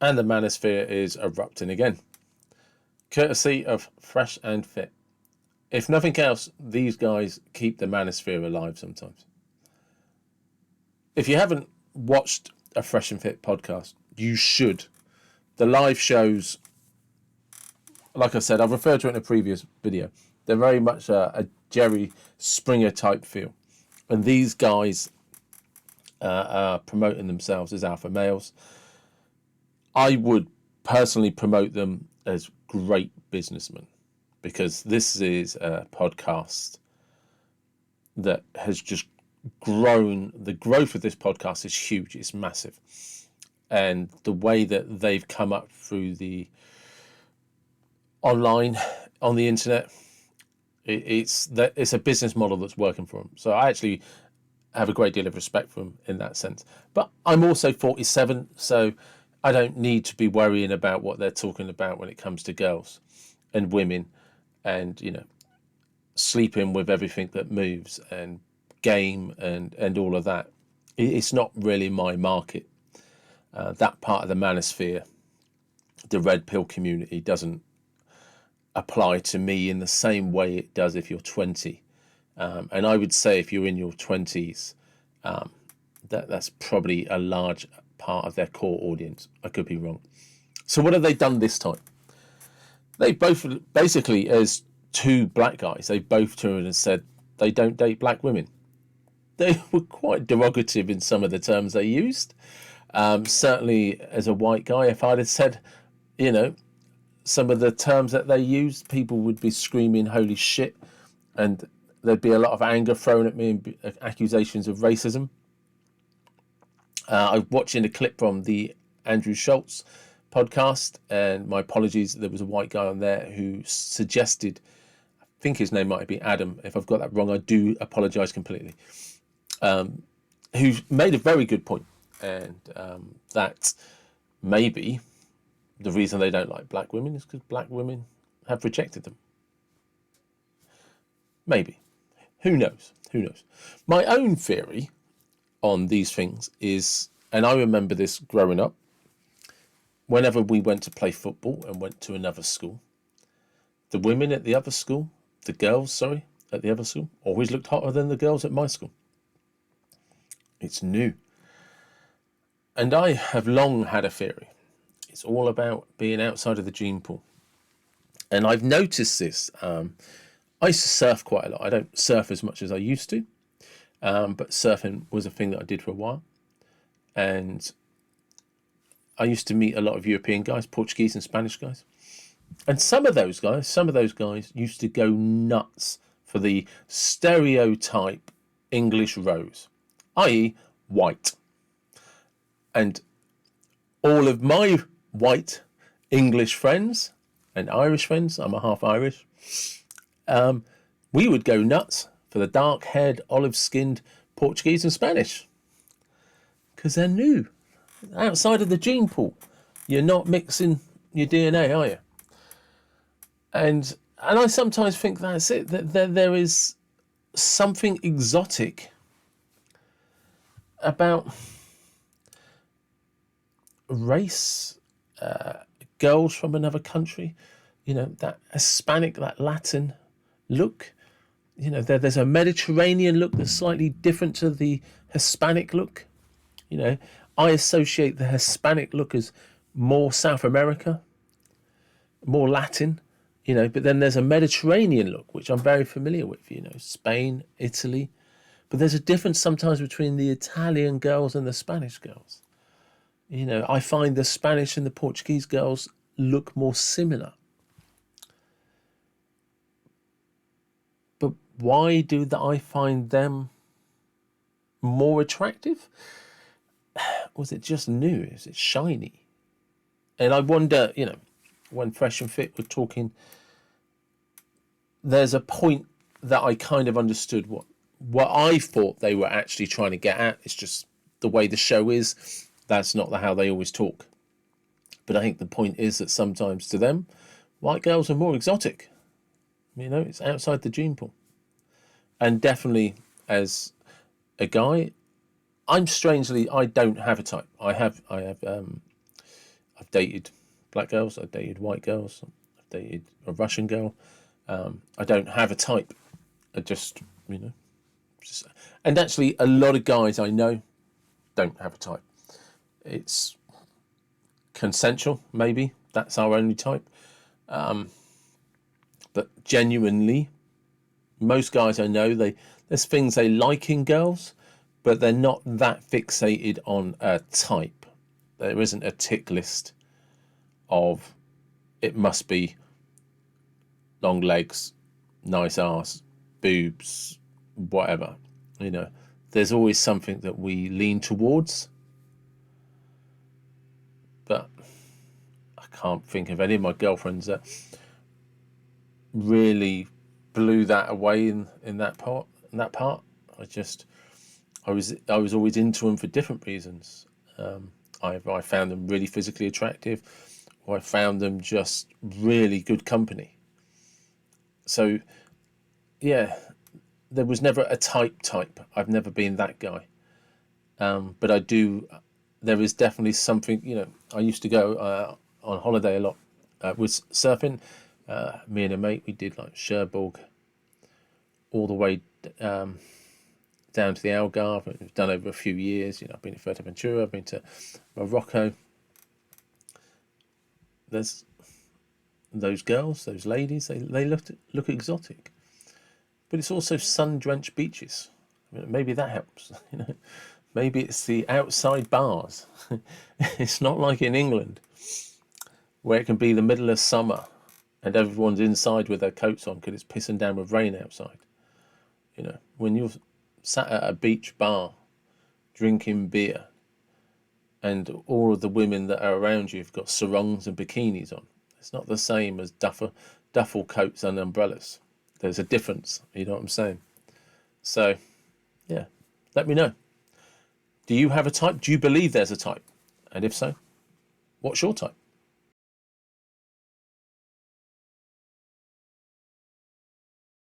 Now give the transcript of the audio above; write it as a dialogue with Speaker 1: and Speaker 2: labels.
Speaker 1: And the manosphere is erupting again, courtesy of Fresh and Fit. If nothing else, these guys keep the manosphere alive sometimes. If you haven't watched a Fresh and Fit podcast, you should. The live shows, like I said, I've referred to it in a previous video. They're very much a Jerry Springer type feel. And these guys are promoting themselves as alpha males. I would personally promote them as great businessmen, because this is a podcast that has just grown. The growth of this podcast is huge. It's massive. And the way that they've come up through the online, on the internet, it's a business model that's working for them. So I actually have a great deal of respect for them in that sense. But I'm also 47, so I don't need to be worrying about what they're talking about when it comes to girls and women and, sleeping with everything that moves and game and all of that. It's not really my market. That part of the manosphere, the red pill community, doesn't apply to me in the same way it does if you're 20. And I would say if you're in your 20s, that's probably a large part of their core audience. I could be wrong. So what have they done this time? They both, basically, as two black guys, they both turned and said they don't date black women. They were quite derogative in some of the terms they used. Certainly as a white guy, if I'd have said, some of the terms that they used, people would be screaming holy shit, and there'd be a lot of anger thrown at me and accusations of racism. I'm watching a clip from the Andrew Schultz podcast, and my apologies, there was a white guy on there who suggested, I think his name might be Adam, if I've got that wrong I do apologise completely, who made a very good point, and that maybe the reason they don't like black women is because black women have rejected them. Maybe. Who knows? Who knows? My own theory on these things is, and I remember this growing up, whenever we went to play football and went to another school, the women at the other school, the girls, sorry, at the other school, always looked hotter than the girls at my school. It's new. And I have long had a theory. It's all about being outside of the gene pool. And I've noticed this. I used to surf quite a lot. I don't surf as much as I used to. But surfing was a thing that I did for a while. And I used to meet a lot of European guys, Portuguese and Spanish guys. And some of those guys used to go nuts for the stereotype English rose, i.e. white. And all of my white English friends and Irish friends, I'm a half Irish, we would go nuts for the dark-haired, olive-skinned Portuguese and Spanish. Because they're new. Outside of the gene pool. You're not mixing your DNA, are you? And I sometimes think that's it. That there is something exotic about race, girls from another country, that Hispanic, that Latin look. There's a Mediterranean look that's slightly different to the Hispanic look. I associate the Hispanic look as more South America, more Latin, but then there's a Mediterranean look, which I'm very familiar with, Spain, Italy. But there's a difference sometimes between the Italian girls and the Spanish girls. I find the Spanish and the Portuguese girls look more similar. But why do I find them more attractive? Was it just new? Is it shiny? And I wonder, when Fresh and Fit were talking, there's a point that I kind of understood what I thought they were actually trying to get at. It's just the way the show is. That's not how they always talk. But I think the point is that sometimes to them, white girls are more exotic. It's outside the gene pool. And definitely as a guy, I don't have a type. I have I've dated black girls, I've dated white girls, I've dated a Russian girl. I don't have a type. I just, and actually a lot of guys I know don't have a type. It's consensual, maybe. That's our only type. But genuinely, most guys I know, there's things they like in girls, but they're not that fixated on a type. There isn't a tick list of it must be long legs, nice arse, boobs, whatever. There's always something that we lean towards. But I can't think of any of my girlfriends that really blew that away in that part. I was always into them for different reasons. Either I found them really physically attractive, or I found them just really good company. So yeah, there was never a type. I've never been that guy. But I do. There is definitely something. I used to go on holiday a lot with surfing. Me and a mate, we did like Cherbourg all the way down to the Algarve. We've done over a few years. I've been to Fuerteventura, I've been to Morocco. There's those girls, those ladies. They look exotic, but it's also sun-drenched beaches. Maybe that helps. Maybe it's the outside bars. It's not like in England, where it can be the middle of summer and everyone's inside with their coats on because it's pissing down with rain outside. When you're sat at a beach bar drinking beer and all of the women that are around you have got sarongs and bikinis on, it's not the same as duffel coats and umbrellas. There's a difference, you know what I'm saying? So, yeah, let me know. Do you have a type? Do you believe there's a type? And if so, what's your type?